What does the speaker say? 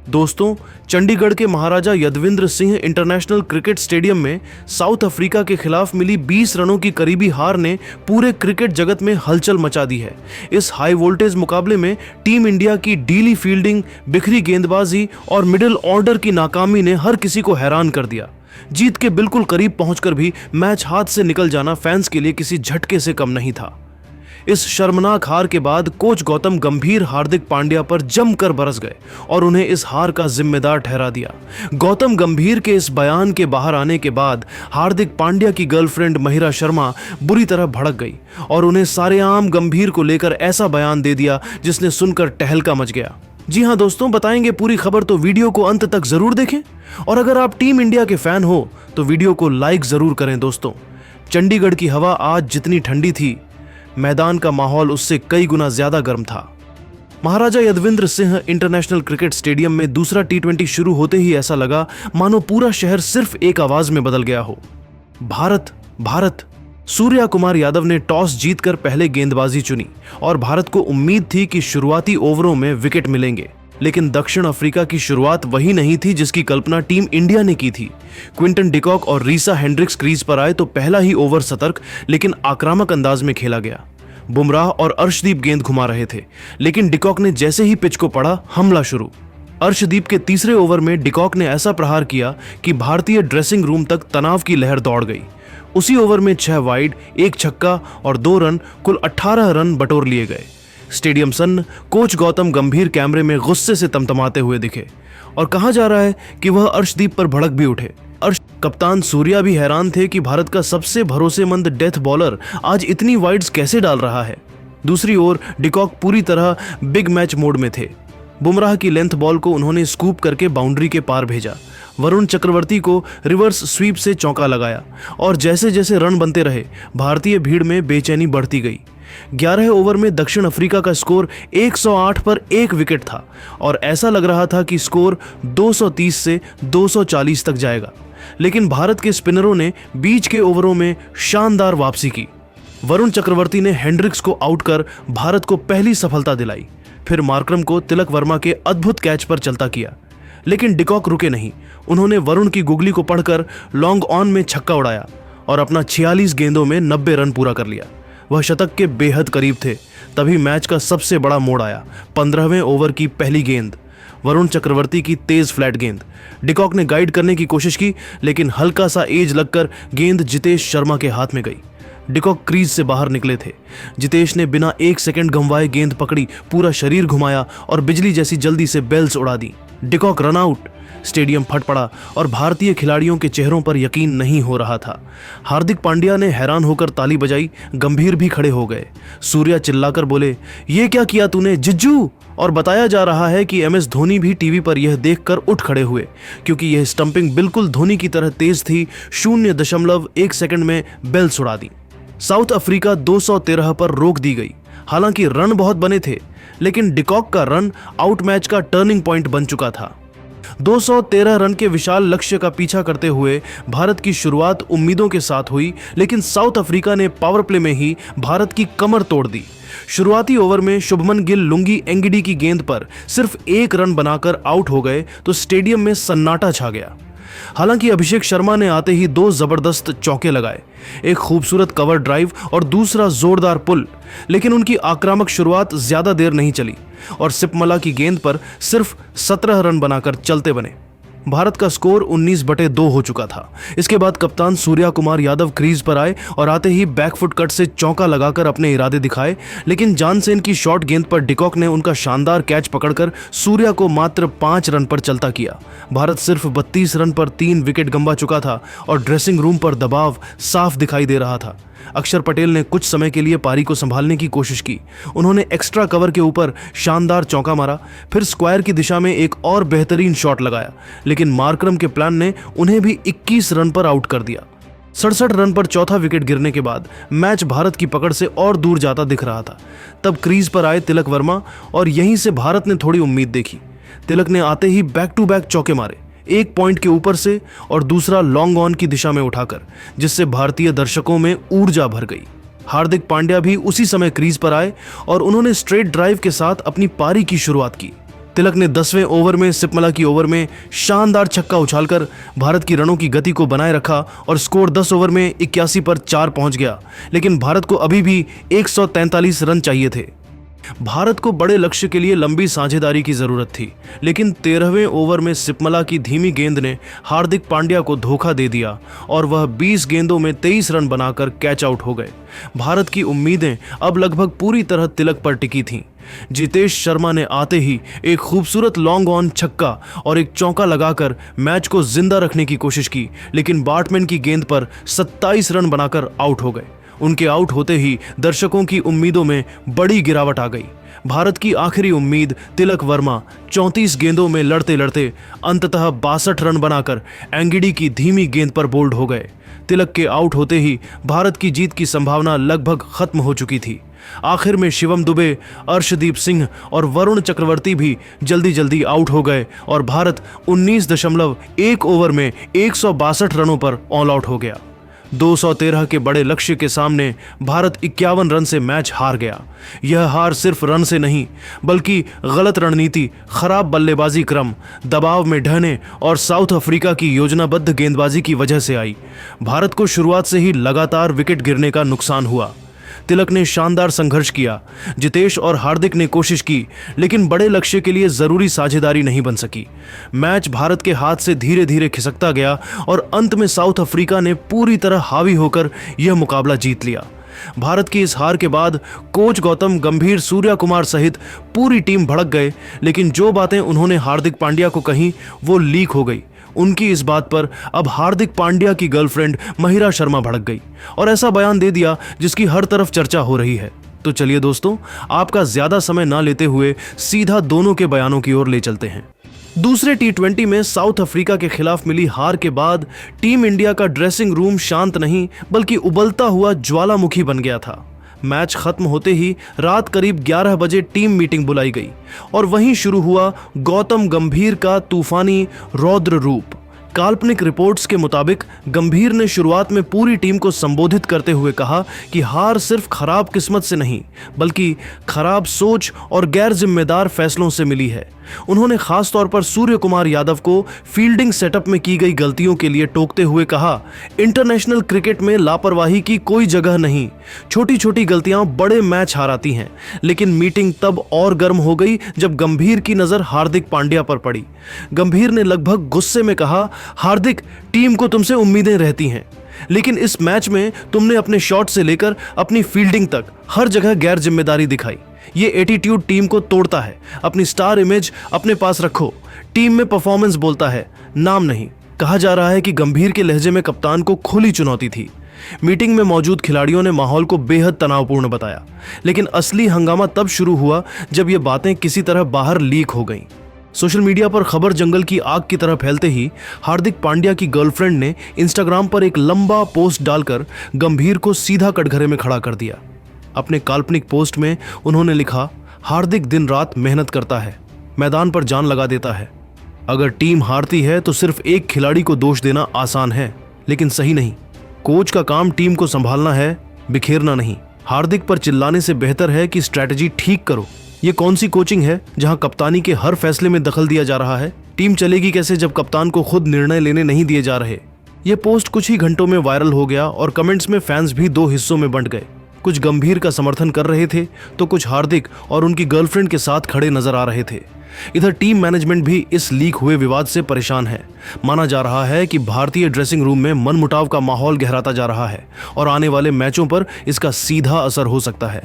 दोस्तों, चंडीगढ़ के महाराजा यदविंद्र Singh international cricket stadium में साउथ अफ्रीका के खिलाफ मिली 20 रनों की करीबी हार ने पूरे क्रिकेट जगत में हलचल मचा दी है। इस हाई वोल्टेज मुकाबले में टीम इंडिया की ढीली फील्डिंग, बिखरी गेंदबाजी और मिडिल ऑर्डर की नाकामी ने हर किसी को हैरान कर दिया। जीत के बिल्कुल करीब पहुंचकर भी मैच हाथ से निकल जाना फैंस के लिए किसी झटके से कम नहीं था। इस शर्मनाक हार के बाद कोच गौतम गंभीर हार्दिक पांड्या पर जमकर बरस गए और उन्हें इस हार का जिम्मेदार ठहरा दिया। गौतम गंभीर के इस बयान के बाहर आने के बाद हार्दिक पांड्या की गर्लफ्रेंड महिरा शर्मा बुरी तरह भड़क गई और उन्हें सारेआम गंभीर को लेकर ऐसा बयान दे दिया जिसने सुनकर टहलका मच गया। जी हां दोस्तों, बताएंगे पूरी खबर, तो वीडियो को अंत तक जरूर देखें। और अगर आप टीम इंडिया के फैन हो तो वीडियो को लाइक जरूर करें। दोस्तों, चंडीगढ़ की हवा आज जितनी ठंडी थी, मैदान का माहौल उससे कई गुना ज्यादा गर्म था। महाराजा यदविंद्र सिंह इंटरनेशनल क्रिकेट स्टेडियम में दूसरा टी20 शुरू होते ही ऐसा लगा मानो पूरा शहर सिर्फ एक आवाज में बदल गया हो, भारत भारत। सूर्या कुमार यादव ने टॉस जीतकर पहले गेंदबाजी चुनी और भारत को उम्मीद थी कि शुरुआती ओवरों में विकेट मिलेंगे। लेकिन दक्षिण अफ्रीका की शुरुआत वही नहीं थी जिसकी कल्पना टीम इंडिया ने की थी। क्विंटन डिकॉक और रीसा हेंड्रिक्स क्रीज पर आए तो पहला ही ओवर सतर्क लेकिन आक्रामक अंदाज में खेला गया। बुमराह और अर्शदीप गेंद घुमा रहे थे, लेकिन डिकॉक ने जैसे ही पिच को पढ़ा, हमला शुरू। अर्शदीप के तीसरे ओवर में डिकॉक ने ऐसा प्रहार किया कि भारतीय ड्रेसिंग रूम तक तनाव की लहर दौड़ गई। उसी ओवर में 6 वाइड, 1 छक्का और 2 रन, कुल 18 रन बटोर लिए गए। स्टेडियम सन्न, कोच गौतम गंभीर कैमरे में गुस्से से तमतमाते हुए दिखे और कहा जा रहा है कि वह अर्शदीप पर भड़क भी उठे। कप्तान सूर्या भी हैरान थे कि भारत का सबसे भरोसेमंद डेथ बॉलर आज इतनी वाइड्स कैसे डाल रहा है। दूसरी ओर डिकॉक पूरी तरह बिग मैच मोड में थे। बुमराह की लेंथ बॉल को उन्होंने स्कूप करके बाउंड्री के पार भेजा। वरुण चक्रवर्ती को रिवर्स स्वीप से चौका लगाया और जैसे जैसे रन बनते रहे, भारतीय भीड़ में बेचैनी बढ़ती गई। 11 ओवर में दक्षिण अफ्रीका का स्कोर 108 पर 1 विकेट था और ऐसा लग रहा था कि स्कोर 230 से 240 तक जाएगा। लेकिन भारत के स्पिनरों ने बीच के ओवरों में शानदार वापसी की। वरुण चक्रवर्ती ने हेंड्रिक्स को आउट कर भारत को पहली सफलता दिलाई। फिर मार्करम को तिलक वर्मा के अद्भुत कैच पर चलता किया, लेकिन डिकॉक रुके नहीं। उन्होंने वरुण की गुगली को पढ़कर लॉन्ग ऑन में छक्का उड़ाया और अपना 46 गेंदों में 90 रन पूरा कर लिया। वह शतक के बेहद करीब थे। तभी मैच का सबसे बड़ा मोड़ आया। 15वें ओवर की पहली गेंद, वरुण चक्रवर्ती की तेज फ्लैट गेंद। डिकॉक ने गाइड करने की कोशिश की, लेकिन हल्का सा एज लगकर गेंद जितेश शर्मा के हाथ में गई। डिकॉक क्रीज से बाहर निकले थे। जितेश ने बिना 1 सेकंड गंवाए गेंद पकड़ी, पूरा शरीर घुमाया और बिजली जैसी जल्दी से बेल्स उड़ा दी। De Kock run out. स्टेडियम फट पड़ा और भारतीय खिलाड़ियों के चेहरों पर यकीन नहीं हो रहा था। हार्दिक पांड्या ने हैरान होकर ताली बजाई, गंभीर भी खड़े हो गए। सूर्या चिल्लाकर बोले, ये क्या किया तूने जिज्जू? और बताया जा रहा है कि MS धोनी भी टीवी पर यह देखकर उठ खड़े हुए, क्योंकि यह स्टंपिंग बिल्कुल धोनी की तरह तेज थी। 0.1 सेकंड में बेल्स उड़ा दी। साउथ अफ्रीका 213 पर रोक दी गई। हालांकि रन बहुत बने थे, लेकिन डिकॉक का रन आउट मैच का टर्निंग पॉइंट बन चुका था। 213 रन के विशाल लक्ष्य का पीछा करते हुए भारत की शुरुआत उम्मीदों के साथ हुई, लेकिन साउथ अफ्रीका ने पावर प्ले में ही भारत की कमर तोड़ दी। शुरुआती ओवर में शुभमन गिल लुंगी एंगिडी की गेंद पर सिर्फ 1 रन बनाकर आउट हो गए तो स्टेडियम में सन्नाटा छा गया। हालांकि अभिषेक शर्मा ने आते ही 2 जबरदस्त चौके लगाए, एक खूबसूरत कवर ड्राइव और दूसरा जोरदार पुल, लेकिन उनकी आक्रामक शुरुआत ज्यादा देर नहीं चली और सिपमला की गेंद पर सिर्फ 17 रन बनाकर चलते बने। भारत का स्कोर 19/2 हो चुका था। इसके बाद कप्तान सूर्या कुमार यादव क्रीज पर आए और आते ही बैकफुट कट से चौका लगाकर अपने इरादे दिखाए, लेकिन जानसेन की शॉर्ट गेंद पर डिकॉक ने उनका शानदार कैच पकड़कर सूर्या को मात्र 5 रन पर चलता किया। भारत सिर्फ 32 रन पर 3 विकेट गंवा चुका था और ड्रेसिंग रूम पर दबाव साफ दिखाई दे रहा था। अक्षर पटेल ने कुछ समय के लिए पारी को संभालने की कोशिश की। उन्होंने एक्स्ट्रा कवर के ऊपर शानदार चौका मारा, फिर स्क्वायर की दिशा में एक और बेहतरीन शॉट लगाया, लेकिन मार्करम के प्लान ने उन्हें भी 21 रन पर आउट कर दिया। 67 रन पर चौथा विकेट गिरने के बाद मैच भारत की पकड़ से और दूर जाता दिख रहा था। तब क्रीज पर आए तिलक वर्मा और यहीं से भारत ने थोड़ी उम्मीद देखी। तिलक ने आते ही बैक टू बैक चौके मारे, एक पॉइंट के ऊपर से और दूसरा लॉन्ग ऑन की दिशा में उठाकर, जिससे भारतीय दर्शकों में ऊर्जा भर गई। हार्दिक पांड्या भी उसी समय क्रीज पर आए और उन्होंने स्ट्रेट ड्राइव के साथ अपनी पारी की शुरुआत की। तिलक ने 10वें ओवर में सिपमला की ओवर में शानदार छक्का उछालकर भारत की रनों की गति को बनाए रखा और स्कोर 10 ओवर में 81 पर 4 पहुंच गया। लेकिन भारत को अभी भी 143 रन चाहिए थे। भारत को बड़े लक्ष्य के लिए लंबी साझेदारी की जरूरत थी, लेकिन 13वें ओवर में सिपमला की धीमी गेंद ने हार्दिक पांड्या को धोखा दे दिया और वह 20 गेंदों में 23 रन बनाकर कैच आउट हो गए। भारत की उम्मीदें अब लगभग पूरी तरह तिलक पर टिकी थीं। जितेश शर्मा ने आते ही एक खूबसूरत लॉन्ग ऑन छक्का और एक चौका लगाकर मैच को जिंदा रखने की कोशिश की, लेकिन बैट्समैन की गेंद पर 27 रन बनाकर आउट हो गए। उनके आउट होते ही दर्शकों की उम्मीदों में बड़ी गिरावट आ गई। भारत की आखिरी उम्मीद तिलक वर्मा 34 गेंदों में लड़ते लड़ते अंततः 62 रन बनाकर एंगिडी की धीमी गेंद पर बोल्ड हो गए। तिलक के आउट होते ही भारत की जीत की संभावना लगभग खत्म हो चुकी थी। आखिर में शिवम दुबे, अर्शदीप सिंह और वरुण चक्रवर्ती भी जल्दी जल्दी आउट हो गए और भारत 19.1 ओवर में 162 रनों पर ऑल आउट हो गया। 213 के बड़े लक्ष्य के सामने भारत 51 रन से मैच हार गया। यह हार सिर्फ रन से नहीं, बल्कि गलत रणनीति, खराब बल्लेबाजी क्रम, दबाव में ढहने और साउथ अफ्रीका की योजनाबद्ध गेंदबाजी की वजह से आई। भारत को शुरुआत से ही लगातार विकेट गिरने का नुकसान हुआ। तिलक ने शानदार संघर्ष किया, जितेश और हार्दिक ने कोशिश की, लेकिन बड़े लक्ष्य के लिए जरूरी साझेदारी नहीं बन सकी। मैच भारत के हाथ से धीरे धीरे खिसकता गया और अंत में साउथ अफ्रीका ने पूरी तरह हावी होकर यह मुकाबला जीत लिया। भारत की इस हार के बाद कोच गौतम गंभीर, सूर्या कुमार सहित पूरी टीम भड़क गए, लेकिन जो बातें उन्होंने हार्दिक पांड्या को कहीं वो लीक हो गई। उनकी इस बात पर अब हार्दिक पांड्या की गर्लफ्रेंड महिरा शर्मा भड़क गई और ऐसा बयान दे दिया जिसकी हर तरफ चर्चा हो रही है। तो चलिए दोस्तों, आपका ज्यादा समय ना लेते हुए सीधा दोनों के बयानों की ओर ले चलते हैं। दूसरे T20 में साउथ अफ्रीका के खिलाफ मिली हार के बाद टीम इंडिया का ड्रेसिंग रूम शांत नहीं बल्कि उबलता हुआ ज्वालामुखी बन गया था। मैच खत्म होते ही रात करीब 11 बजे टीम मीटिंग बुलाई गई और वहीं शुरू हुआ गौतम गंभीर का तूफानी रौद्र रूप। काल्पनिक रिपोर्ट्स के मुताबिक गंभीर ने शुरुआत में पूरी टीम को संबोधित करते हुए कहा कि हार सिर्फ खराब किस्मत से नहीं बल्कि खराब सोच और गैर जिम्मेदार फैसलों से मिली है। उन्होंने खास तौर पर सूर्य कुमार यादव को फील्डिंग सेटअप में की गई गलतियों के लिए टोकते हुए कहा, इंटरनेशनल क्रिकेट में लापरवाही की कोई जगह नहीं, छोटी छोटी गलतियां बड़े मैच हाराती हैं। लेकिन मीटिंग तब और गर्म हो गई जब गंभीर की नजर हार्दिक पांड्या पर पड़ी। गंभीर ने लगभग गुस्से में कहा, हार्दिक, टीम को तुमसे उम्मीदें रहती हैं, लेकिन इस मैच में तुमने अपने शॉट से लेकर अपनी फील्डिंग तक हर जगह गैर जिम्मेदारी दिखाई। ये एटीट्यूड टीम को तोड़ता है। अपनी स्टार इमेज अपने पास रखो। टीम में परफॉर्मेंस बोलता है, नाम नहीं। कहा जा रहा है कि गंभीर के लहजे में कप्तान को खुली चुनौती थी। मीटिंग में मौजूद खिलाड़ियों ने माहौल को बेहद तनावपूर्ण बताया, लेकिन असली हंगामा तब शुरू हुआ जब ये बातें किसी तरह बाहर लीक हो गईं। सोशल मीडिया पर खबर जंगल की आग की तरह फैलते ही हार्दिक पांड्या की गर्लफ्रेंड ने इंस्टाग्राम पर एक लंबा पोस्ट डालकर गंभीर को सीधा कटघरे में खड़ा कर दिया। अपने काल्पनिक पोस्ट में उन्होंने लिखा, हार्दिक दिन रात मेहनत करता है, मैदान पर जान लगा देता है। अगर टीम हारती है तो सिर्फ एक खिलाड़ी को दोष देना आसान है, लेकिन सही नहीं। कोच का काम टीम को संभालना है, बिखेरना नहीं। हार्दिक पर चिल्लाने से बेहतर है कि स्ट्रैटेजी ठीक करो। ये कौन सी कोचिंग है जहां कप्तानी के हर फैसले में दखल दिया जा रहा है? टीम चलेगी कैसे जब कप्तान को खुद निर्णय लेने नहीं दिए जा रहे? यह पोस्ट कुछ ही घंटों में वायरल हो गया और कमेंट्स में फैंस भी दो हिस्सों में बंट गए। कुछ गंभीर का समर्थन कर रहे थे तो कुछ हार्दिक और उनकी गर्लफ्रेंड के साथ खड़े नजर आ रहे थे। इधर टीम मैनेजमेंट भी इस लीक हुए विवाद से परेशान है। माना जा रहा है कि भारतीय ड्रेसिंग रूम में मनमुटाव का माहौल गहराता जा रहा है और आने वाले मैचों पर इसका सीधा असर हो सकता है।